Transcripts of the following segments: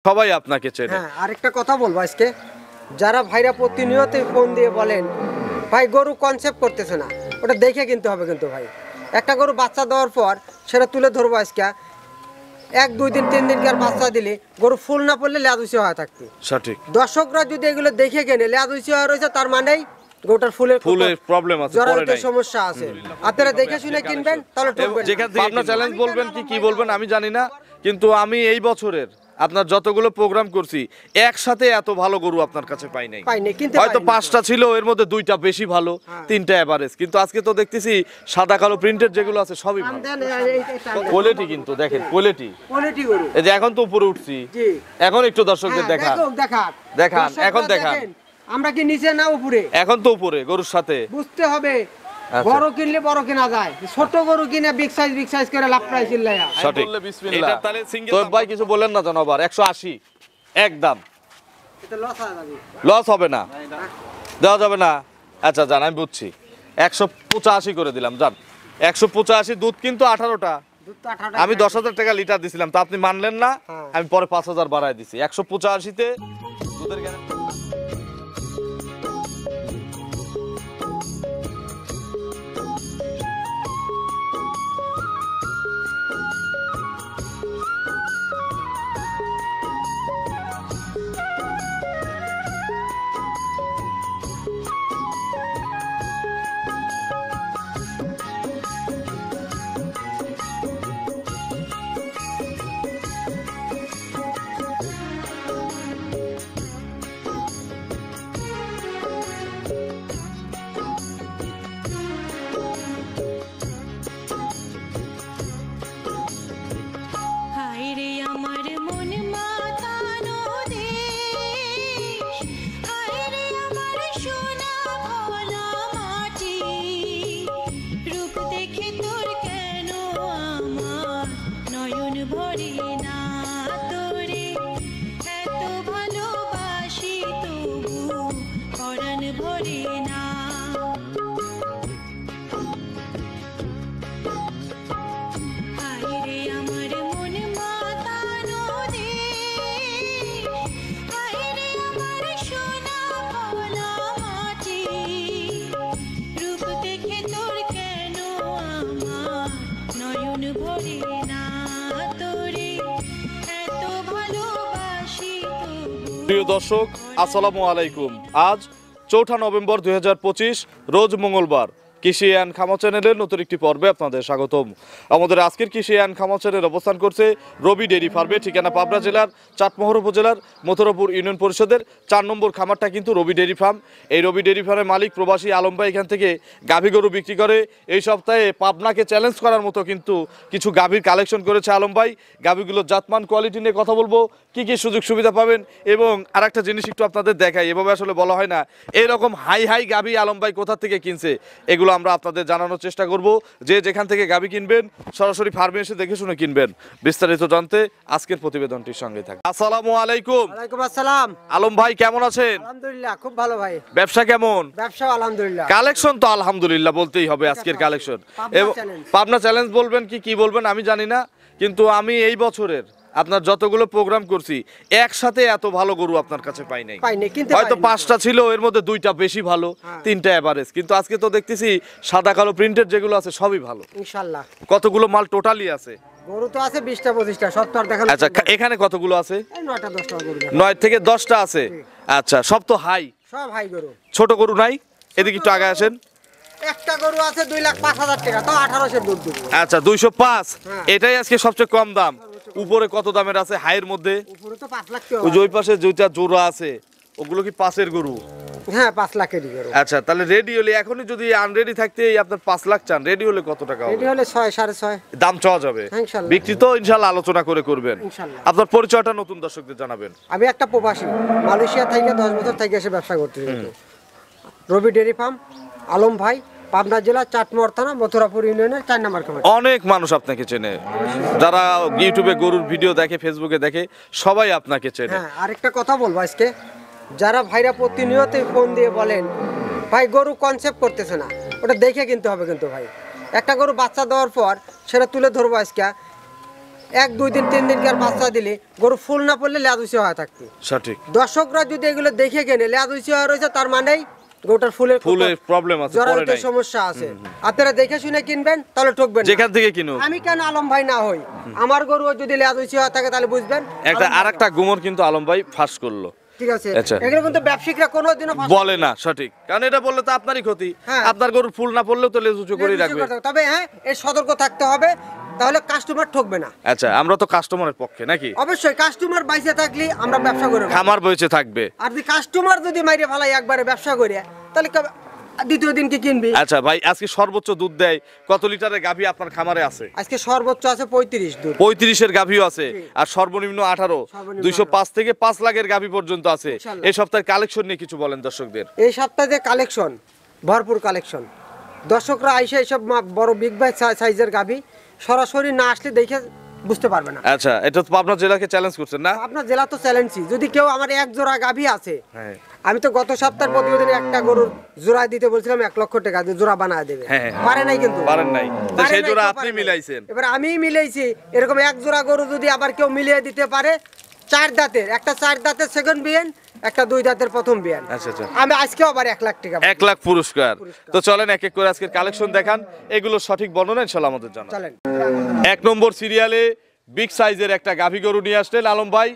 সবাই আপনাকে চেনে। হ্যাঁ, আরেকটা কথা বলবো আজকে, যারা ভাইরা প্রতিনিয়ত ফোন দিয়ে বলেন ভাই গরু কনসেপ্ট করতেছে না, ওটা দেখে কিনতে হবে। কিন্তু ভাই একটা গরু বাচ্চা দেওয়ার পর সেটা তুলে ধরবো আজকে, 1 2 দিন 3 দিন কার বাচ্চা দিলে গরু ফুল না পড়লে লেদুসি হয়ে থাকবে। সঠিক। দর্শকরা যদি এগুলো দেখে কেনে লেদুসি হয়ে রয়েছে, তার মানেই গরুটার ফুলের প্রবলেম আছে, জরায়ুতে সমস্যা আছে। আপনারা দেখে শুনে কিনবেন, তাহলে ঠকবেন না। যেখান থেকে আপনার চ্যালেঞ্জ বলবেন কি বলবেন আমি জানি না, কিন্তু আমি এই বছরের আপনার যতগুলো প্রোগ্রাম করছি একসাথে এত ভালো গরু আপনার কাছে পাই নাই। হয়তো 5টা ছিল, এর মধ্যে 2টা বেশি ভালো, 3টা এভারেজ, কিন্তু আজকে তো দেখতেছি সাদা কালো প্রিন্টেড যেগুলো আছে সবই ভালো কোয়ালিটি। কিন্তু দেখেন কোয়ালিটি গরু, এই যে এখন তো উপরে উঠছি, এখন একটু দর্শকদের দেখান এখন দেখান আমরা কি নিচে না উপরে? এখন তো উপরে গরুর সাথে বুঝতে হবে। বড় কিনলে বড় কিনা যায়, ছোট গরু কিনে বিগ সাইজ করে লাভ প্রাইস চিল্লায়া। সঠিক। বিসমিল্লাহ। এটা তাহলে সিঙ্গেল তো ভাই কিছু বলেন না জানো, আবার 180 একদম। এটা লস হয়ে যাবে। লস হবে না, দেওয়া যাবে না। আচ্ছা জান, আমি বুঝছি, 185 করে দিলাম জান। 185 দুধ কিন্তু 18টা, আমি 10,000 টাকা লিটার দিছিলাম, তো আপনি মানলেন না, আমি পরে 5,000 বাড়ায় দিছি। 185 তে দুধের গ্যারান্টি। প্রিয় দর্শক আসসালামু আলাইকুম। আজ 4 নভেম্বর 2025 রোজ মঙ্গলবার। কৃষি অ্যান্ড খামার চ্যানেলের নতুন একটি পর্বে আপনাদের স্বাগতম। আমাদের আজকের কৃষি অ্যান্ড খামার চ্যানেল অবস্থান করছে রবি ডেইরি ফার্মে, ঠিকানা পাবনা জেলার চাটমোহর উপজেলার মথুরাপুর ইউনিয়ন পরিষদের 4 নম্বর খামারটা কিন্তু রবি ডেইরি ফার্ম। এই রবি ডেইরি ফার্মের মালিক প্রবাসী আলম ভাই এখান থেকে গাভী গরু বিক্রি করে। এই সপ্তাহে পাবনাকে চ্যালেঞ্জ করার মতো কিন্তু কিছু গাভীর কালেকশন করেছে আলম ভাই। গাভীগুলোর জাতমান কোয়ালিটি নিয়ে কথা বলবো, কি কি সুযোগ সুবিধা পাবেন, এবং আরেকটা জিনিস একটু আপনাদের দেখাই, এভাবে আসলে বলা হয় না, এরকম হাই গাভী আলম ভাই কোথা থেকে কিনছে এগুলো আমরা আপনাদের জানানোর চেষ্টা করব। যে যেখান থেকে গাভী কিনবেন সরাসরি ফার্মে এসে দেখে শুনে কিনবেন। বিস্তারিত জানতে আজকের প্রতিবেদনটির সঙ্গে থাকুন। আসসালামু আলাইকুম। ওয়ালাইকুম আসসালাম। আলম ভাই কেমন আছেন? আলহামদুলিল্লাহ খুব ভালো ভাই। ব্যবসা কেমন? ব্যবসা আলহামদুলিল্লাহ। কালেকশন তো আলহামদুলিল্লাহ বলতেই হবে আজকের কালেকশন। পাবনা চ্যালেঞ্জ বলবেন কি বলবেন আমি জানি না, কিন্তু আমি এই বছরের আপনার যতগুলো প্রোগ্রাম করছি একসাথে এত ভালো গরু আপনার কাছে পাই নাই। হয়তো 5টা ছিল, এর মধ্যে 2টা বেশি ভালো, 3টা এভারেজ, কিন্তু আজকে তো দেখতেছি সাদা কালো প্রিন্টেড যেগুলো আছে সবই ভালো ইনশাআল্লাহ। কতগুলো মাল টোটালি আছে? গরু তো আছে 20টা 25টা, সব তো আর দেখানো। আচ্ছা এখানে কতগুলো আছে? 9টা 10টা গরু। 9 থেকে 10টা আছে। আচ্ছা সব তো হাই, সব হাই গরু। ছোট গরু নাই? এদিকে একটু আগে আসেন। একটা গরু আছে 2,05,000 টাকা, তো 1800 দুধ দিবে। আচ্ছা 205, এটাই আজকে সবচেয়ে কম দাম। উপরে কত দামের আছে হাইয়ের মধ্যে? উপরে তো 5 লাখ টাকা। ওই যে ওই পাশে যেটা জোড়া আছে ওগুলো কি 5 এর গরু? হ্যাঁ 5 লাখেরই গরু। আচ্ছা তাহলে রেডি হলে, এখনই যদি আনরেডি থাকতে আপনার 5 লাখ চান, রেডি হলে কত টাকা হবে? রেডি হলে 6 6.5 দাম চাওয়া যাবে। ইনশাআল্লাহ। বিক্রি তো ইনশাআল্লাহ আলোচনা করে করবেন। ইনশাআল্লাহ। আপনার পরিচয়টা নতুন দর্শকদের জানাবেন। আমি একটা প্রবাসী, মালয়েশিয়া থেকে 10 বছর থেকে এসে ব্যবসা করতেছি। রবি ডেইরি ফার্ম, আলম ভাই, পাবনা জেলা চাটমোহর থানা মথুরাপুর ইউনিয়নের 4 নম্বর খামার। অনেক মানুষ আপনাকে চেনে, যারা ইউটিউবে গরুর ভিডিও দেখে, ফেসবুকে দেখে, সবাই আপনাকে চেনে। হ্যাঁ, আরেকটা কথা বলবো আজকে, যারা ভাইরা প্রতিনিয়ত ফোন দিয়ে বলেন ভাই গরু কনসেপ্ট করতেছে না, ওটা দেখে কিনতে হবে। কিন্তু ভাই একটা গরু বাচ্চা দেওয়ার পর সেটা তুলে ধরবো আজকে, 1 2 দিন 3 দিন কার বাচ্চা দিলে গরু ফুল না পড়লে লেজ উঁচু হয়ে থাকবে। সঠিক। দর্শকরা যদি এগুলো দেখে কেনে লেজ উঁচু হয়ে রয়েছে তার মানেই গরুটার ফুলের প্রবলেম আছে, পরে জরায়ুতে নাই। সমস্যা আছে। আপনারা দেখে শুনে কিনবেন তাহলে ঠকবেন না। যেখান থেকে কিনুক। আমি কেন আলম ভাই না হই, আমার গরু যদি লেজ উঁচু হয়ে থাকে তাহলে বুঝবেন একটা আলম ভাই আরেকটা গুমর কিন্তু আলম ভাই ফাঁস করলো। ঠিক আছে। আচ্ছা। এগুলো কিন্তু ব্যবসায়িকরা কোনোদিনও বলে না, সঠিক, কারণ এটা বললে তো আপনারই ক্ষতি। হ্যাঁ। আপনার গরুর ফুল না পড়লেও তো লেজ উঁচু করে রাখবে। তবে হ্যাঁ এই সতর্ক থাকতে হবে, তাহলে কাস্টমার ঠকবে না। আচ্ছা, আমরা তো কাস্টমারের পক্ষে নাকি? অবশ্যই কাস্টমার বাইসে থাকলে আমরা ব্যবসা করব, খামার বেঁচে থাকবে। আর যদি কাস্টমার যদি মাইরে ফেলাই একবারে ব্যবসা করে তাহলে দ্বিতীয় দিন কি কিনবি? আচ্ছা ভাই, আজকে সর্বোচ্চ দুধ দেয় কত লিটারের গাভী আপনার খামারে আছে? আজকে সর্বোচ্চ আছে 35 দুধ। 35-এর গাভীও আছে, আর সর্বনিম্ন 18, সর্বনিম্ন 205 থেকে 5 লাখের গাভী পর্যন্ত আছে। ইনশাআল্লাহ। এই সপ্তাহের কালেকশন নিয়ে কিছু বলেন দর্শকদের। এই সপ্তাহে কালেকশন ভরপুর কালেকশন। দর্শকরা আইসে এইসব বড় বিগ বাই সাইজের গাভী সরাসরি না আসলে দেখে বুঝতে পারবে না। আচ্ছা, এটা তো পাবনা জেলাকে চ্যালেঞ্জ করছেন না? আপনার জেলা তো চ্যালেঞ্জই। যদি কেউ আমার এক জোড়া গাভী আছে, হ্যাঁ। আমি তো গত সপ্তাহের প্রতিবেদনে একটা গরুর জোড়া দিতে বলছিলাম 1 লক্ষ টাকা দিয়ে জোড়া বানায় দেবে, হ্যাঁ। পারে নাই কিন্তু। পারেন নাই, তো পারে সেই নাই, জোড়া কেউ আপনি পারে নাই। মিলাইছেন। এবার আমি মিলাইছি, এরকম এক জোড়া গরু যদি আবার কেউ মিলিয়ে দিতে পারে, 4 দাঁতের, একটা 4 দাঁতের সেকেন্ড বিয়ান, একটা 2 দাঁতের প্রথম বিয়ান, আচ্ছা আচ্ছা, আমি আজকেও আবার 1 লাখ টাকা 1 লাখ পুরস্কার। তো চলেন এক এক করে আজকের কালেকশন দেখান, এগুলো সঠিক বর্ণনা ইনশাআল্লাহ আমাদের জানান। চলেন। 1 নম্বর সিরিয়ালে বিগ সাইজের একটা গাভী গরু নিয়ে আসলেন আলম ভাই,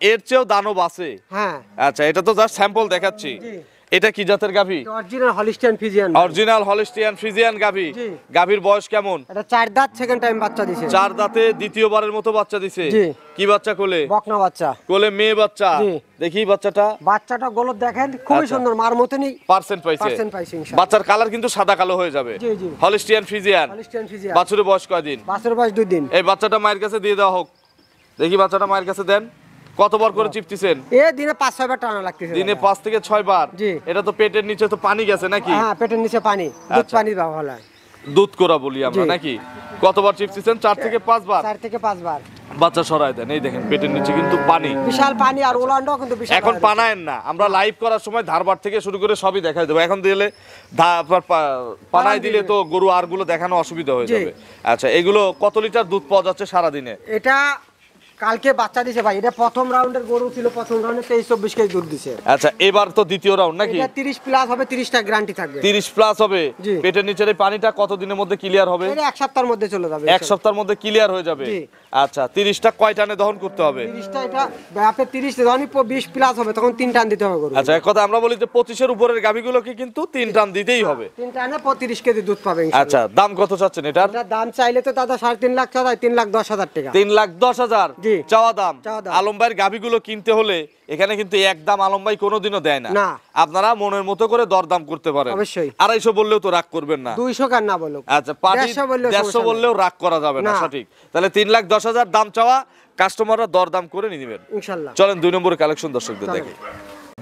এর চেয়েও দানব আছে। হ্যাঁ, আচ্ছা, এটা তো জাস্ট স্যাম্পল দেখাচ্ছি। জি। এটা কি জাতের গাভী? Original Holstein Friesian. Original Holstein Friesian গাভী। জি। গাভীর বয়স কেমন? এটা 4 দাঁত, সেকেন্ড টাইম বাচ্চা দিছে। 4 দাঁতে দ্বিতীয়বারের মতো বাচ্চা দিছে। জি। কি বাচ্চা কোলে? বকনা বাচ্চা। কোলে মেয়ে বাচ্চা। জি। দেখি বাচ্চাটা। বাচ্চাটা গোলত দেখেন, খুবই আচ্ছা। সুন্দর, মার মতনই পার্সেন্ট পাইছে। পার্সেন্ট পাইছে ইনশাআল্লাহ। বাচ্চার কালার কিন্তু সাদা কালো হয়ে যাবে। জি, জি। Holstein Friesian. Holstein Friesian. বাছুরের বয়স কয়দিন? বাছুরের বয়স 2 দিন। এই বাচ্চাটা মায়ের কাছে দিয়ে দেওয়া হোক। দেখি বাচ্চাটা মায়ের কাছে দেন। কতবার করে চিপতেছেন? এ দিনে 5-6 বার টানা লাগতেছে। দিনে 5 থেকে 6 বার। জি। এটা তো পেটের নিচে তো পানি গেছে নাকি? হ্যাঁ, পেটের নিচে পানি, দুধ আচ্ছা। পানি দেওয়া হয়। দুধ করা বলি আমরা জি। নাকি? কতবার চিপতেছেন? 4 থেকে 5 বার। 4 থেকে 5 বার। বাচ্চা সরায় দেন, এই দেখেন পেটের নিচে কিন্তু পানি। বিশাল পানি, আর ওলান্ডাও কিন্তু বিশাল। এখন পানায়েন না, আমরা লাইভ করার সময় ধারবার থেকে শুরু করে সবই দেখাই দেবো। এখন দিলে পানায় দিলে তো গরু আরগুলো দেখানো অসুবিধা হয়ে জি। যাবে। আচ্ছা, এগুলো কত লিটার দুধ পাওয়া যাচ্ছে সারাদিনে? এটা কালকে বাচ্চা দিছে ভাই, এটা প্রথম রাউন্ডের গরু ছিল, প্রথম রাউন্ডে 23-24 কেজি দুধ দিছে। আচ্ছা, এবার তো দ্বিতীয় রাউন্ড নাকি? এটা 30 প্লাস হবে, 30টা গ্যারান্টি থাকবে। 30 প্লাস হবে। জি। পেটের নিচের এই পানিটা কত দিনের মধ্যে ক্লিয়ার হবে? এটা 1 সপ্তাহের মধ্যে চলে যাবে। 1 সপ্তাহের মধ্যে ক্লিয়ার হয়ে যাবে। জি। আচ্ছা, 30টা কয় টানে দহন করতে হবে? 30টা, এটা আপনি 30 যখনই 20 প্লাস হবে তখন 3 টান দিতে হবে গরু। আচ্ছা, এক কথা আমরা বলি যে 25-এর উপরের গাভীগুলোকে কিন্তু 3 টান দিতেই হবে। 3 টানে 35 কেজি দুধ পাবে ইনশাআল্লাহ। আচ্ছা, দাম কত চাচ্ছেন এটার? এটা দাম চাইলে তো দাদা 3.5 লাখ চাই, 3,10,000 টাকা। 3,10,000 জি। চাওয়া দাম। চাওয়া দাম। আলম ভাইয়ের গাভীগুলো কিনতে হলে এখানে কিন্তু একদম আলম ভাই কোনোদিনও দেয় না। না। আপনারা মনের মতো করে দরদাম করতে পারেন। অবশ্যই। 250 বললেও তো রাগ করবেন না। 200 কার না বলো। আচ্ছা, পাটি 150 বললেও 150 সমস্যা নেই। বললেও রাগ করা যাবে না, না। সঠিক। তাহলে 3,10,000 দাম চাওয়া, কাস্টমাররা দরদাম করে নিয়ে নেবেন ইনশাআল্লাহ। চলেন 2 নম্বরের কালেকশন দর্শকদের চলেন। দেখি।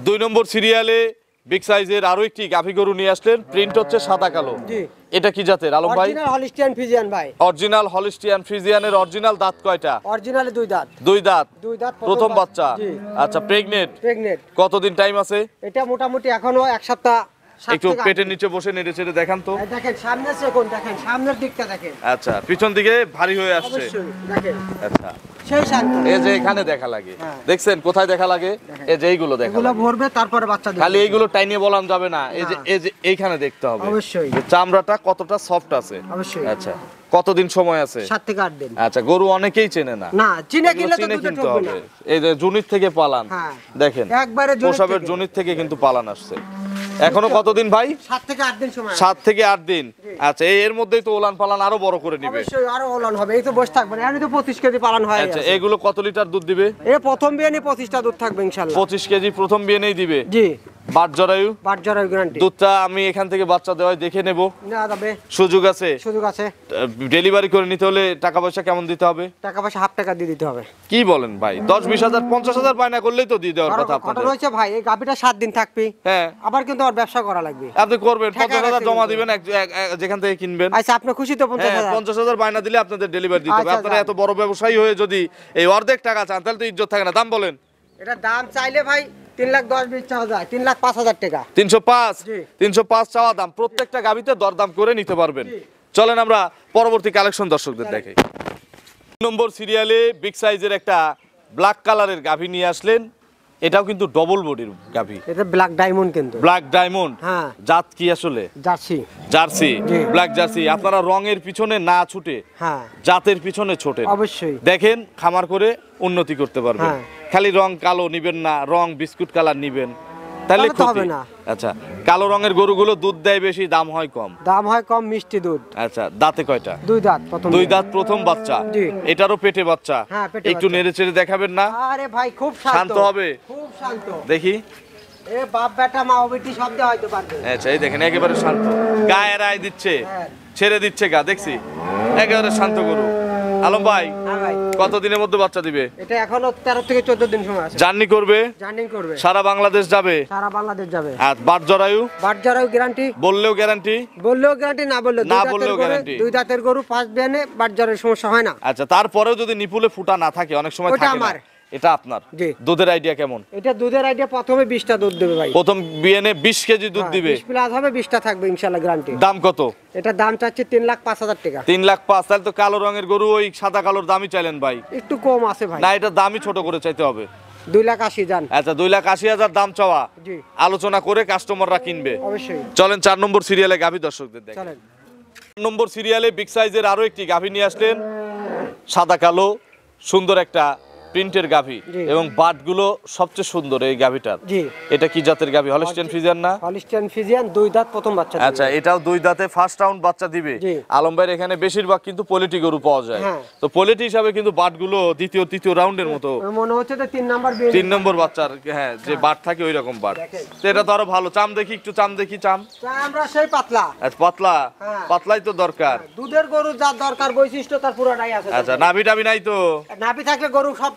2 নম্বর সিরিয়ালে বিগ সাইজের আরো একটি গাভী গরু নিয়ে আসলেন, প্রিন্ট হচ্ছে সাদা কালো। জি। এটা কি জাতের আলম ভাই? অরিজিনাল হলিস্টিয়ান ফিজিয়ান ভাই। অরিজিনাল হলিস্টিয়ান ফ্রিজিয়ানের অরিজিনাল দাঁত কয়টা? অরিজিনালে 2 দাঁত। 2 দাঁত। 2 দাঁত, প্রথম বাচ্চা। জি। আচ্ছা, প্রেগনেন্ট? প্রেগনেন্ট। কতদিন টাইম আছে? এটা মোটামুটি এখনো 1 সপ্তাহ। 7 একটু থেকে 8 পেটের দিন। নিচে বসে নেড়ে চেড়ে দেখান তো। এই দেখেন সামনে সেকোন, দেখেন সামনের দিকটা দেখেন। আচ্ছা, পিছন দিকে ভারী হয়ে আসছে। অবশ্যই দেখেন। আচ্ছা, সেই শান্ত। এই যে এখানে দেখা লাগে, হ্যাঁ। দেখছেন কোথায় দেখা লাগে? এই যে এইগুলো দেখা এগুলো লাগে। ভরবে তারপরে বাচ্চা দিবে। খালি এইগুলো টাইনে বলান যাবে না, না। এই যে এইখানে দেখতে হবে অবশ্যই। যে চামড়াটা কতটা সফট আছে। অবশ্যই। আচ্ছা, কতদিন সময় আছে? 7 থেকে 8 দিন। আচ্ছা, গরু অনেকেই চেনে না। না, চিনে এগুলো কিনলে তো চিনে দুধে কিনতে ঠকবে হবে। না। এই যে জুনির থেকে পালান, হ্যাঁ। দেখেন একবারে জুনির প্রসবের থেকে। জুনির থেকে কিন্তু পালান আসছে। এখনো কতদিন ভাই? 7 থেকে 8 দিন সময় আছে। 7 থেকে 8 দিন। আচ্ছা, এর মধ্যেই তো ওলান পালান আরো বড় করে নিবে। অবশ্যই আরো ওলান হবে, এই তো বসে থাকবে না, এমনি তো 25 কেজি পালন হয়। আচ্ছা, এগুলো কত লিটার দুধ দিবে? এই প্রথম বিয়ানি 25টা দুধ থাকবে ইনশাআল্লাহ। 25 কেজি প্রথম বিয়েনেই দিবে। জি। বাট জরায়ু বাট জরায়ু গ্যারান্টি। দুধটা আমি এখান থেকে বাচ্চা দেওয়ায় দেখে নেব, না যাবে, সুযোগ আছে? সুযোগ আছে। ডেলিভারি করে নিতে হলে টাকা পয়সা কেমন দিতে হবে? টাকা পয়সা হাফ টাকা দিয়ে দিতে হবে। কি বলেন ভাই? 10, 20 হাজার, 50 হাজার বায়না করলেই তো দিয়ে দেওয়ার কথা আপনাদের। ঘটনা হয়েছে ভাই, এই গাভিটা 7 দিন থাকবে, হ্যাঁ, আবার কিন্তু আর ব্যবসা করা লাগবে। আপনি করবেন, টাকা 50 হাজার রাখতে জমা কিন্তু। দিবেন যেখান থেকে কিনবেন। আচ্ছা, আপনি খুশি তো? 50,000। 50 হাজার বায়না দিলে আপনাদের ডেলিভারি দিতে হবে। আচ্ছা, আপনারা যান। এত বড় ব্যবসায়ী হয়ে যদি এই অর্ধেক টাকা চান তাহলে তো ইজ্জত থাকে না। দাম বলেন। এটা দাম চাইলে ভাই 3,10,20 চাওয়া যায়, 3,05,000 টাকা। 305। জি। 305 চাওয়া দাম। প্রত্যেকটা গাবিতে দরদাম করে নিতে পারবেন। জি। চলেন আমরা পরবর্তী কালেকশন দর্শকদের দেখাই। নম্বর সিরিয়ালে বিগ সাইজের একটা ব্ল্যাক কালারের গাভী নিয়ে আসলেন। এটাও কিন্তু ডবল বডির গাভী। এটা ব্ল্যাক ডায়মন্ড কিন্তু। Black diamond. হ্যাঁ। জাত কি আসলে? জার্সি। জার্সি, জি। Black Jersey. আপনারা রঙের পিছনে না ছুটে হ্যাঁ জাতের পিছনে ছোটেন। অবশ্যই। দেখেন খামার করে উন্নতি করতে পারবেন। হ্যাঁ। খালি রং কালো নিবেন না, রং বিস্কুট কালার নিবেন, তাহলে তাহলে তো ক্ষতি। হবে না। আচ্ছা, কালো রঙের গরুগুলো দুধ দেয় বেশি, দাম হয় কম। দাম হয় কম, মিষ্টি দুধ। আচ্ছা, দাঁতে কয়টা? দুই দাঁত প্রথম। দুই দাঁত প্রথম বাচ্চা। জি। এটারও পেটে বাচ্চা। হ্যাঁ, পেটে একটু বাচ্চা। নেড়ে চেড়ে দেখাবেন না? আরে ভাই খুব শান্ত হবে? খুব শান্ত। দেখি। এ বাপ বেটা মা বেটি সব দেওয়া হয়তো পারবে। আচ্ছা, এই দেখেন একেবারে শান্ত, গায়ে রায় দিচ্ছে, হ্যাঁ। ছেড়ে দিচ্ছে গা, দেখছি একেবারে শান্ত গরু। আলম ভাই, হ্যাঁ ভাই। কত দিনের মধ্যে বাচ্চা দিবে? এটা এখনো 13 থেকে 14 দিন সময় আছে। জার্নি করবে, জার্নি করবে, সারা বাংলাদেশ যাবে, সারা বাংলাদেশ যাবে। আর বাট জরায়ু বাটজারাও গ্যারান্টি, বললেও গ্যারান্টি, বললেও গ্যারান্টি, না বললেও না বললেও গ্যারান্টি। দুই দাঁতের গরু ফার্স্ট বিয়ানে বাটজারের সমস্যা হয় না। আচ্ছা, তারপরেও যদি নিপুলে ফুটা না থাকে, অনেক সময় ওটা থাকে না, আমার। এটা আপনার। জি। দুধের আইডিয়া কেমন? এটা দুধের আইডিয়া প্রথমে 20টা দুধ দেবে ভাই। প্রথম বিয়েনে 20 কেজি দুধ দিবে। 20 প্লাস হবে, 20টা থাকবে ইনশাআল্লাহ গ্যারান্টি। দাম কত? এটা দাম চাচ্ছি 3,05,000 টাকা। 3,05,000। তাহলে তো কালো রঙের গরু ওই সাদা কালোর দামই চাইলেন ভাই? একটু কম আছে ভাই। না, এটা দামই ছোট করে চাইতে হবে। 2,80,000 জান। আচ্ছা, 2,80,000 দাম চাওয়া। জি। আলোচনা করে কাস্টমাররা কিনবে। অবশ্যই। চলেন 4 নম্বর সিরিয়ালে গাভী দর্শকদের দেখেন। চলেন। 4 নম্বর সিরিয়ালে বিগ সাইজের আরো একটি গাভী নিয়ে আসলেন। সাদা কালো সুন্দর একটা প্রিন্টের গাভী, জি। এবং বাটগুলো সবচেয়ে সুন্দর এই গাভীটার। জি। এটা কি জাতের গাভী? হলস্টিয়ান ফ্রিজিয়ান না? হলিস্টিয়ান ফিজিয়ান, দুই দাঁত প্রথম বাচ্চা দিবে। আচ্ছা, এটাও দুই দাঁতে ফার্স্ট রাউন্ড বাচ্চা দিবে। জি। আলম ভাইয়ের এখানে বেশিরভাগ কিন্তু পোলিটি গরু পাওয়া যায়। হ্যাঁ। তো পোলিটি হিসাবে কিন্তু বাটগুলো দ্বিতীয় তৃতীয় রাউন্ডের মতো। মনে হচ্ছে যে 3 নাম্বার বিয়ে। 3 নম্বর বাচ্চার, হ্যাঁ, যে বাট থাকে ওই রকম বাট। দেখেন। তো এটা তো আরো ভালো। চাম দেখি, একটু চাম দেখি, চাম। আমরা সেই পাতলা। আচ্ছা, পাতলা। হ্যাঁ। পাতলাই তো দরকার। দুধের গরু যা দরকার বৈশিষ্ট্য তার পুরোটাই আছে। আচ্ছা, নাভি টাভি নাই তো? নাভি থাকলে গরু সব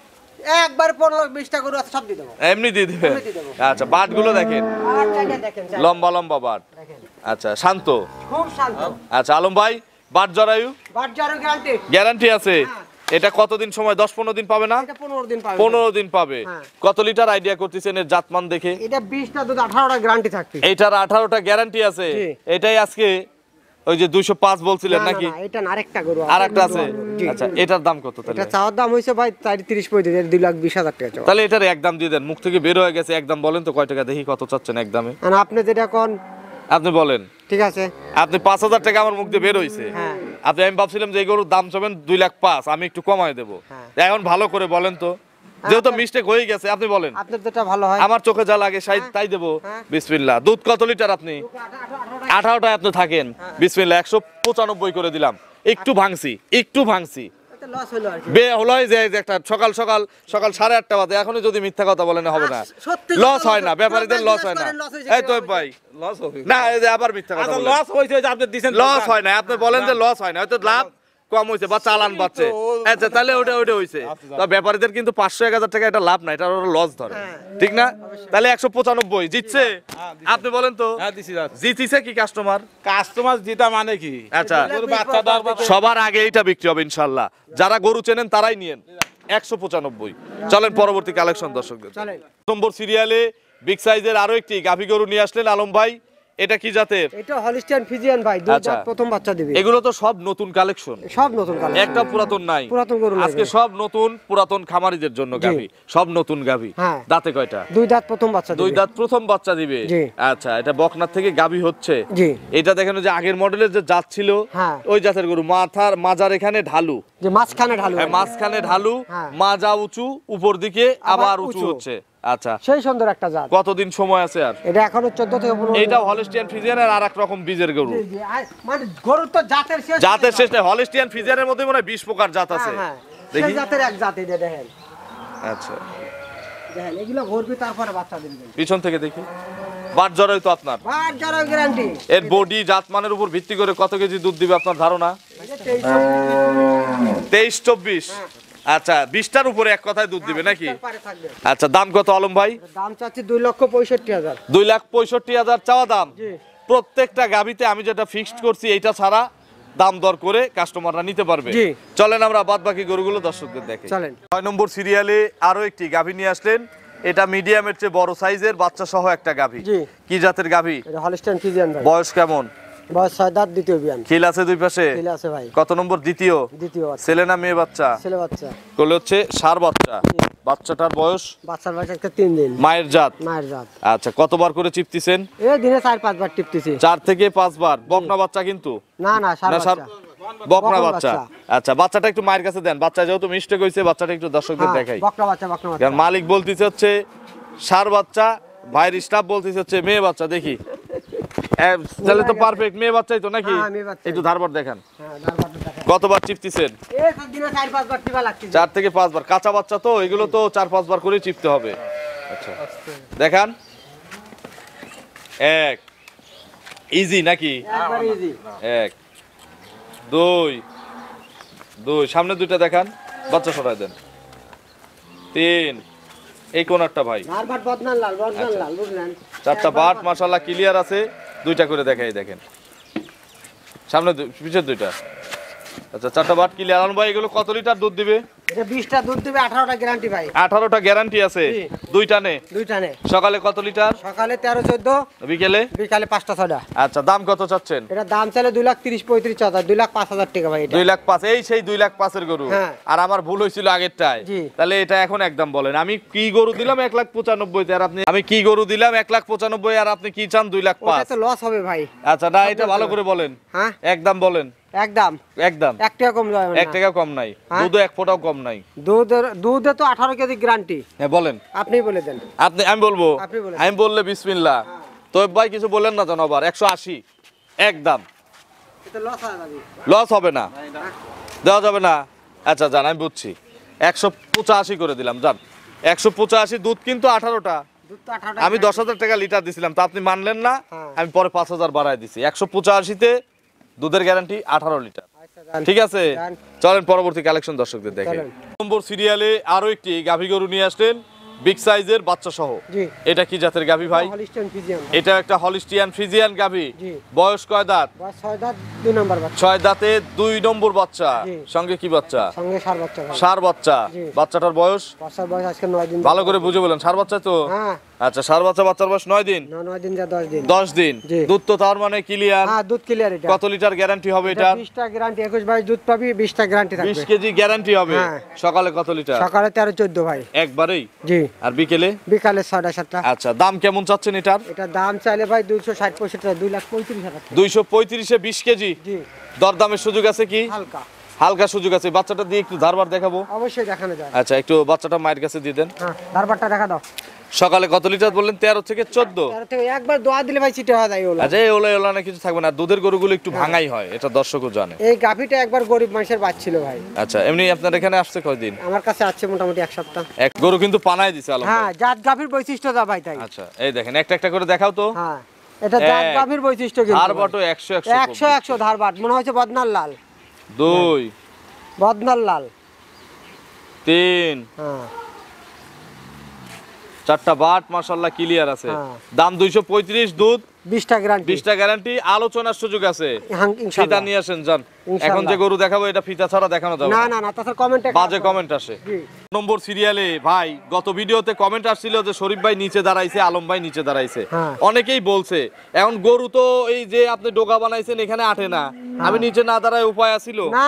একবার 15-20টা গরু আছে, সব দিয়ে দেবো। এমনি দিয়ে দিবেন? এমনি দিয়ে দেবো। আচ্ছা, বাটগুলো দেখেন, আর চাইলে দেখেন, চাইলে লম্বা লম্বা বাট। দেখেন। আচ্ছা, শান্ত। খুব শান্ত। আচ্ছা, আলম ভাই, বাট জরায়ু বাটজারও গ্যারান্টি। গ্যারান্টি আছে? হ্যাঁ। এটা কতদিন সময়? 10-15 দিন পাবে না? এটা 15 দিন পাবে। 15 দিন পাবে। হ্যাঁ। কত লিটার আইডিয়া করতেছেন এর জাতমান দেখে? এটা 20টা দুধ 18টা গ্যারান্টি থাকবে। এইটার 18টা গ্যারান্টি আছে? জি। এটাই আজকে ওই যে 205 বলছিলেন না, নাকি? না, এটা না, আরেকটা গরু আর একটা আছে? জি। আচ্ছা, এটার দাম কত এটা তাহলে? চাওয়ার দাম হইছে ভাই 30-35, 2,20,000 টাকা চাওয়া। তাহলে এটার একদম দিয়ে দেন। মুখ থেকে বের হয়ে গেছে, একদম বলেন তো কয় টাকা, দেখি কত চাচ্ছেন একদমে। আর আপনি যেটা কোন, আপনি বলেন। ঠিক আছে। আপনি 5,000 টাকা আমার মুখ দিয়ে বের হইছে। হ্যাঁ। আপনি, আমি ভাবছিলাম যে এই গরুর দাম চাবেন 2,05,000, আমি একটু কমায় দেবো। হ্যাঁ। এখন ভালো করে বলেন তো, যেহেতু মিস্টেক হয়ে গেছে, আপনি বলেন। আপনার যেটা ভালো হয়। আমার চোখে যা লাগে তাই দেবো। হ্যাঁ। বিসমিল্লাহ। দুধ কত লিটার আপনি? 18টায় আপনি থাকেন। বিসমিল্লাহ, 195 করে দিলাম। একটু ভাঙছি, একটু ভাঙছি। এটা লস হলো আর কি। বে হলো যে একটা সকাল 8:30 বাজে, এখনই যদি মিথ্যা কথা বলেন হবে না। সত্যি লস কথা হয় না, বলতে- ব্যাপারীদের লস হয় না। লস হয়েছে এই তো কিভাবে ভাই, লস হবে না, এই যে আবার মিথ্যা কথা বলেন। লস হইছে যে আপনি দিবেন লস হয় না, আপনি বলেন যে লস হয় না, হয়তো লাভ কম হইছে বা চালান বাড়ছে। আচ্ছা, তাহলে ওটা হইছে। তো ব্যাপারীদের কিন্তু 500-1,000 টাকা এটা লাভ না, এটা ওরা লস ধরে, ঠিক না? তাহলে 195 জিতছে। আপনি বলেন তো, হ্যাঁ দিছি জিতিছে কি কাস্টমার? কাস্টমার যেটা মানে কি আচ্ছা, গরু বাচ্চা দাও সবার আগে এইটা বিক্রি হবে ইনশাল্লাহ। যারা গরু চেনেন তারাই নিয়েন। 195। চলেন পরবর্তী কালেকশন দর্শকদের। চলেন। নম্বর সিরিয়ালে বিগ সাইজের আরো একটি গাভী গরু নিয়ে আসলেন আলম ভাই। এটা কি জাতের? এটা হলিস্টিয়ান ফিজিয়ান ভাই, দুই আচ্ছা। দাঁত প্রথম বাচ্চা দিবে। এগুলো তো সব নতুন কালেকশন, সব নতুন কালার। একটা পুরাতন নাই। পুরাতন গরু নাই আজকে ভাই। সব নতুন পুরাতন খামারিদের জন্য জি। গাভী, সব নতুন গাভী। হ্যাঁ। দাঁতে কয়টা? দুই দাঁত প্রথম বাচ্চা দিবে। দুই দাঁত প্রথম বাচ্চা দিবে। জি। আচ্ছা, এটা বকনার থেকে গাভী হচ্ছে। জি। এটা দেখেন যে আগের মডেলের যে জাত ছিল, হ্যাঁ। ওই জাতের গরু। মাজার এখানে ঢালু, যে মাঝখানে ঢালু। হ্যাঁ, মাঝখানে ঢালু, হ্যাঁ। মাজা উঁচু, উপর দিকে আবার উঁচু উঁচু। হচ্ছে। আচ্ছা, সেই সুন্দর একটা জাত। কতদিন সময় আছে আর? এটা এখনো 14 থেকে 15 এইটাও হলস্টিয়ান ফ্রিজিয়ানের আর এক রকম বীজের গরু। জি, জি, মানে গরুর তো জাতের শেষ। জাতের শেষ নাই। হলস্টিয়ান ফ্রিজিয়ানের মধ্যে মনে হয় 20 প্রকার জাত আছে। হ্যাঁ, দেখি। সেই জাতের এক জাত এটা দেখেন। আচ্ছা, দেখেন এগুলো ঘুরবি তারপরে বাচ্চা দিবে। পিছন থেকে দেখি। বাট জরাই তো আপনার। বাট যারা গ্যারান্টি। এর বডি জাত মানের উপর ভিত্তি করে কত কেজি দুধ দিবে আপনার ধারণা? 23-24। আচ্ছা, 20টার উপরে এক কথায় দুধ দিবে নাকি? আচ্ছা, দাম কত আলম ভাই? দাম চাচ্ছি 2,65,000। 2,65,000 চাওয়া দাম। জি। প্রত্যেকটা গাবিতে আমি যেটা ফিক্সড করছি এইটা ছাড়া দাম দর করে কাস্টমাররা নিতে পারবে। জি। চলেন আমরা বাদ বাকি গরুগুলো দর্শকদের দেখি। চলেন। 6 নম্বর সিরিয়ালে আরো একটি গাভী নিয়ে আসলেন। এটা মিডিয়ামের চেয়ে বড় সাইজের বাচ্চা সহ একটা গাভী। জি। কি জাতের গাভী? এটা হলিস্টিয়ান ফিজিয়ান ভাই। বয়স কেমন? বয়স 6 দাঁত, দ্বিতীয় বিয়ান। খিল আছে দুই পাশে? খিল আছে ভাই। কত নম্বর? দ্বিতীয়। দ্বিতীয় বাচ্চা। ছেলে না মেয়ে বাচ্চা? ছেলে বাচ্চা। কোলে হচ্ছে ষাঁড় বাচ্চা। বাচ্চাটার বয়স? বাচ্চার বয়স আজকে 3 দিন। মায়ের জাত? মায়ের জাত। আচ্ছা, কতবার করে চিপতেছেন? এই দিনে 4-5 বার টিপতেছি। 4 থেকে 5 বার। বকনা বাচ্চা কিন্তু? না না, ষাঁড় না, বাচ্চা। বকনা বকনা বাচ্চা। বাচ্চা। আচ্ছা, বাচ্চাটা একটু মায়ের কাছে দেন। বাচ্চা যেহেতু মিস্টেক হয়েছে, বাচ্চাটা একটু দর্শকদের হ্যাঁ, দেখাই। বকনা বাচ্চা, বকনা বাচ্চা। কারণ মালিক বলতেছে হচ্ছে ষাঁড় বাচ্চা, ভাইয়ের স্টাফ বলতেছে হচ্ছে মেয়ে বাচ্চা। দেখি তাহলে তো পারফেক্ট মেয়ে বাচ্চাই তো নাকি? হ্যাঁ, মেয়ে বাচ্চাই। একটু ধারবার দেখান। হ্যাঁ, ধারবারটা দেখা। কতবার চিপতেছেন? এই দিনে 4-5 বার টিপা লাগছে। 4 থেকে 5 বার। কাঁচা বাচ্চা তো এগুলো তো 4-5 বার করে চিপতে হবে। আচ্ছা, দেখান। 1 ইজি নাকি? একবার ইজি। 1 2 সামনে দুইটা দেখান, বাচ্চা সরাই দেন। 3 এই কোনারটা ভাই। ধারবার বদনান লাল, বদনান লাল, বুঝলেন? 4টা বাট মাশাআল্লাহ ক্লিয়ার আছে। দুইটা করে দেখাই, দেখেন সামনে পিছের দুইটা। আচ্ছা, 4টা বাট ক্লিয়ার। আলম ভাই, এগুলো কত লিটার দুধ দিবে? এটা 20টা দুধ দিবে, 18টা গ্যারান্টি ভাই। 18টা গ্যারান্টি আছে। জি। দুইটা নে। দুইটা নে। সকালে কত লিটার? সকালে 13-14, বিকেলে? বিকালে 5টা-6টা। আচ্ছা, দাম কত চাচ্ছেন? এটা দাম চাইলে 2,30,35,000, 2,05,000 টাকা ভাই এটা। 2,05,000। এই সেই 2,05,000 গরু। হ্যাঁ। আর আমার ভুল হয়েছিল আগেরটায়। জি। তাহলে এটা এখন একদম বলেন, আমি কি গরু দিলাম 1,95,000 আর আপনি, আমি কি গরু দিলাম 1,95,000 আর আপনি কি চান ওটা 2,05,000? তো লস হবে ভাই। আচ্ছা, না এটা ভালো করে বলেন। হ্যাঁ, একদম বলেন। একদম একদম 1 টাকা কম যাবে 1 টাকা কম নাই। হ্যাঁ? দুধও 1 ফোঁটাও কম নাই। দুধে তো 18 কেজি গ্যারান্টি। হ্যাঁ, বলেন। আপনি বলে দেন। আমি বলবো? আপনি বলেন। আমি বললে বিসমিল্লাহ। তো ভাই কিছু বললেন না জানো? আবার 180 একদম। এটা লস হয়ে যাবে। লস হবে না, দেওয়া যাবে না। আচ্ছা যান, আমি বুঝছি। 185 করে দিলাম, যান। 185 দুধ কিন্তু 18টা। দুধ তো 18টা। আমি 10,000 টাকা লিটার দিছিলাম, তা আপনি মানলেন না। হ্যাঁ। আমি পরে 5,000 বাড়ায় দিছি। 185-তে দুধের গ্যারান্টি 18 লিটার। আচ্ছা, যান। ঠিক আছে, যান। চলেন পরবর্তী কালেকশন দর্শকদের দেখে। চলেন। নম্বর সিরিয়ালে আরো একটি গাভী গরু নিয়ে আসলেন, বিগ সাইজের বাচ্চা সহ। জি। এটা কি জাতের গাভী ভাই? Holstein Friesian. এটা একটা হলিস্টিয়ান ফ্রিজিয়ান গাভী। জি। বয়স কয় দাঁত? বয়স 6 দাঁত, 2 নাম্বার বাচ্চা। 6 দাঁতে 2 নম্বর বাচ্চা। জি। সঙ্গে কি বাচ্চা? সঙ্গে ষাঁড় বাচ্চা ভাই। ষাঁড় বাচ্চা। জি। বাচ্চাটার বয়স? বাচ্চার বয়স আজকে 9 দিন। ভালো করে বুঝে বলেন, ষাঁড় বাচ্চা তো? হ্যাঁ, আচ্ছা, ষাঁড় বাচ্চা, বাচ্চার বয়স 9 দিন। 9 দিন যা 10 দিন। 10 দিন। জি। দুধ তো তার মানে ক্লিয়ার। হ্যাঁ, দুধ ক্লিয়ার এটা। কত লিটার গ্যারান্টি হবে এটা এটা? 20টা গ্যারান্টি, 21-22 দুধ পাবি, 20টা গ্যারান্টি 20 থাকবে। কেজি গ্যারান্টি হবে। হ্যাঁ। সকালে কত লিটার? সকালে 13-14 ভাই। একবারেই? জি। আর বিকেলে? বিকালে 6টা-7টা। আচ্ছা, দাম কেমন চাচ্ছেন এটার? এটা দাম চাইলে ভাই 260-65 টাকা, 2,35,000 টাকা। 235-এ 20 কেজি। জি। দরদামের সুযোগ আছে কি? হালকা। হালকা সুযোগ আছে। বাচ্চাটা দিয়ে একটু ধারবার দেখাবো। অবশ্যই দেখানো যায়। আচ্ছা, একটু বাচ্চাটা মায়ের কাছে দিয়ে দেন। হ্যাঁ, ধারবারটা দেখা দাও। সকালে কত লিটার বললেন? 13 থেকে 14। তার থেকে একবার দোয়া দিলে ভাই চিটে হয়ে যায় ওলা। আচ্ছা, এই ওলা ওলা না কিছু থাকবে না। দুধের গরুগুলো একটু ভাঙাই হয়, এটা দর্শকও জানে। এই গাভিটা একবার গরিব মানুষের বাচ্ছিল ভাই। আচ্ছা, এমনি আপনার এখানে আসছে কয়দিন? আমার কাছে আছে মোটামুটি 1 সপ্তাহ। এক গরু কিন্তু পানায় দিছে আলম হ্যাঁ, ভাই। জাত গাভির বৈশিষ্ট্য দা ভাই তাই। আচ্ছা, এই দেখেন, একটা একটা করে দেখাও তো। হ্যাঁ, এটা জাত এক। গাভির বৈশিষ্ট্য কিন্তু। আর বটো 100 100 ধারবাট মনে হচ্ছে বদনার লাল। 2 বদনার লাল। 3 হ্যাঁ। 4টা বাট মাশাআল্লাহ ক্লিয়ার আছে। হ্যাঁ। দাম 235, দুধ 20টা গ্যারান্টি। 20টা গ্যারান্টি। আলোচনার সুযোগ আছে। ফিতা ইনশাআল্লাহ। নিয়ে আসেন, যান। ইনশাআল্লাহ। এখন যে গরু দেখাবো এটা ফিতা ছাড়া দেখানো যাবে না না। না না, তাছাড়া কমেন্টে বাজে কমেন্ট আসে। জি। নম্বর সিরিয়ালে ভাই গত ভিডিওতে কমেন্ট আসছিল যে শরীফ ভাই নিচে দাঁড়াইছে, আলম ভাই নিচে দাঁড়াইছে। হ্যাঁ। অনেকেই বলছে এখন গরু তো এই যে আপনি ডোগা বানাইছেন এখানে আটে না, আমি নিচে না দাঁড়ায় উপায় আছিল? না,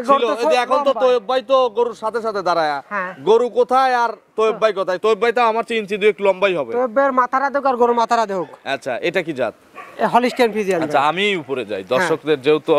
ছিল। এই যে এখন তো তোয়েব ভাই তো গরুর সাথে সাথে দাঁড়ায়। হ্যাঁ। গরু কোথায় আর তোয়েব ভাই কোথায়? তোয়েব ভাই তো আমার চেয়ে ইঞ্চি 2 একটু লম্বাই হবে। তো বের মাথারা দেখ আর গরু মাথারা দেখ। আচ্ছা, এটা কি জাত? Holstein Friesian. আচ্ছা, আমি উপরে যাই দর্শকদের, যেহেতু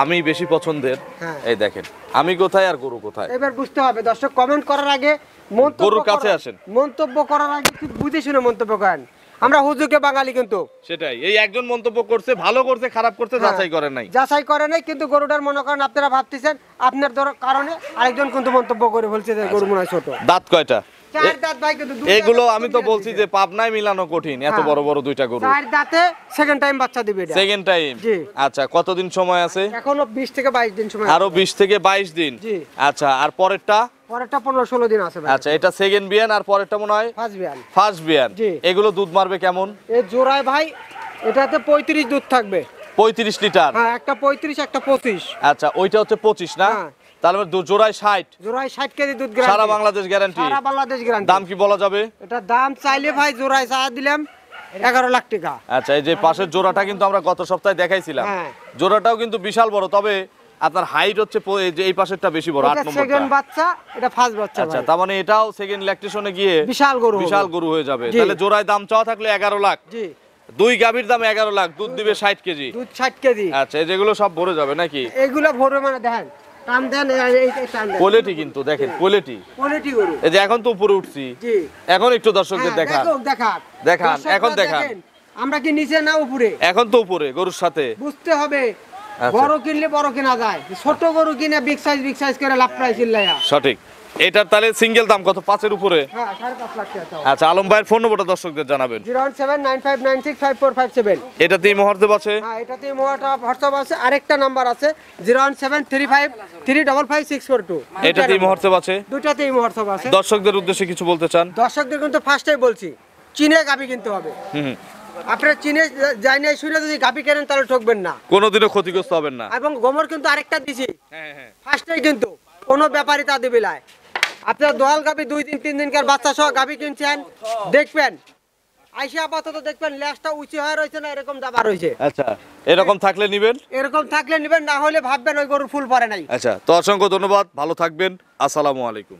আমি বেশি পছন্দের। হ্যাঁ। এই দেখেন, আমি কোথায় আর গরু কোথায়। এবার বুঝতে হবে দর্শক, কমেন্ট করার আগে মন্তব্য গরুর কাছে করার- আসেন। মন্তব্য করার আগে ঠিক বুঝে শুনে মন্তব্য করেন। আমরা হুজুকে বাঙালি কিন্তু সেটাই, এই একজন মন্তব্য করছে, ভালো করছে খারাপ করছে হ্যাঁ। যাচাই করেন নাই। যাচাই করে নাই, কিন্তু গরুটার মনে করেন আপনারা ভাবতেছেন আপনার কারণে আরেকজন কিন্তু মন্তব্য করে বলছে যে গরু মনে হয় ছোট। দাঁত কয়টা? 4 দাঁত ভাই, কিন্তু দুইটা এগুলো দাঁত আমি তো কম বলছি যে পাবনায় মিলানো কঠিন, এত হ্যাঁ। বড় বড় দুইটা গরু। 4 দাঁতে সেকেন্ড টাইম বাচ্চা দিবে এটা। Second time? জি। আচ্ছা, কতদিন সময় আছে? এখনো 20 থেকে 22 দিন সময়। আরো 20 থেকে 22 দিন। জি। আচ্ছা, আর পরেরটা? পরেরটা 15-16 দিন আছে ভাই। আচ্ছা, এটা সেকেন্ড বিয়ান, আর পরেরটা মনে হয় ফার্স্ট বিয়ান। ফার্স্ট বিয়ান। জি। এগুলো দুধ মারবে কেমন? এই জোড়ায় ভাই এটাতে 35 দুধ থাকবে। 35 লিটার? হ্যাঁ, একটা 35 একটা 25। আচ্ছা, ওইটা হচ্ছে 25 না? হ্যাঁ। তাহলে জোড়ায় 60। জোড়ায় 60 কেজি দুধ গ্যারান্টি। সারা বাংলাদেশ গ্যারান্টি। সারা বাংলাদেশ গ্যারান্টি। দাম কি বলা যাবে? এটা দাম চাইলে ভাই জোড়ায় চা দিলাম 11 লাখ টাকা। আচ্ছা, এই যে পাশের জোড়াটা কিন্তু আমরা গত সপ্তাহে দেখাইছিলাম, হ্যাঁ। জোড়াটাও কিন্তু বিশাল বড়, তবে আপনার হাইট হচ্ছে এই যে এই পাশেরটা বেশি বড়, 8 এটা নম্বরটা। সেকেন্ড বাচ্চা, এটা ফার্স্ট বাচ্চা আচ্ছা, ভাই। তার মানে এটাও সেকেন্ড ল্যাকটেশনে গিয়ে বিশাল গরু হবে। বিশাল গরু হয়ে যাবে। জি। তাহলে জোড়ায় দাম চাওয়া থাকলে 11 লাখ, জি, দুই গাভীর দাম 11 লাখ, দুধ দিবে 60 কেজি। দুধ 60 কেজি। আচ্ছা, এই যেগুলো সব ভরে যাবে নাকি? এইগুলো ভরে মানে দেখেন, টান দেন, এই টান দেন। কোয়ালিটি কিন্তু দেখেন, কোয়ালিটি। কোয়ালিটি গরু। এই যে এখন তো উপরে উঠছি, জি। এখন একটু দর্শকদের হ্যাঁ, দেখান। দেখান। দেখান, দর্শকরা এখন দেখান। দেখেন, আমরা কি নিচে না উপরে? এখন তো উপরে গরুর সাথে। বুঝতে হবে, আচ্ছা। বড় কিনলে বড় কিনা যায়, ছোট গরু কিনে বিগ সাইজ করে লাভ প্রাইস চিল্লাইয়া। সঠিক। এটার তাহলে সিঙ্গেল দাম কত? 5 এর উপরে। হ্যাঁ, 5.5 লাখ টাকা। আচ্ছা, আলম ভাইয়ের ফোন নম্বরটা দর্শকদের জানাবেন। 01795965457। এটাতেই মহর্দেব আছে। হ্যাঁ, এটাতে মোবাইলটা হোয়াটসঅ্যাপ আছে, আরেকটা নাম্বার আছে 01735355642। এটাতেই মহর্দেব আছে। দুটাতেই হোয়াটসঅ্যাপ আছে। দর্শকদের উদ্দেশ্যে কিছু বলতে চান? দর্শকদের কিন্তু ফার্স্টেই বলছি, চিনে গাবি কিনতে হবে। হুম, আপনারা চিনে যাই নাই শুনে যদি গাবি কেনেন তাহলে ঠকবেন না। কোনোদিনও ক্ষতিগ্রস্ত হবেন না। এবং গোমর কিন্তু আরেকটা দিছি, হ্যাঁ হ্যাঁ। ফার্স্টেই কিন্তু কোনো ব্যাপারই তা দিবে না। আপনার দোয়াল গাবি 2 দিন 3 দিনকার বাচ্চা সহ গাবি কিনছেন, দেখবেন আইসে আপাতত দেখবেন লেজটা উঁচু হয়ে রয়েছে না, এরকম দাবা রয়েছে। আচ্ছা, এরকম থাকলে নিবেন। এরকম থাকলে নেবেন, না হলে ভাববেন ওই গরুর ফুল পরে নাই। আচ্ছা, তো অসংখ্য ধন্যবাদ, ভালো থাকবেন, আসসালামু আলাইকুম।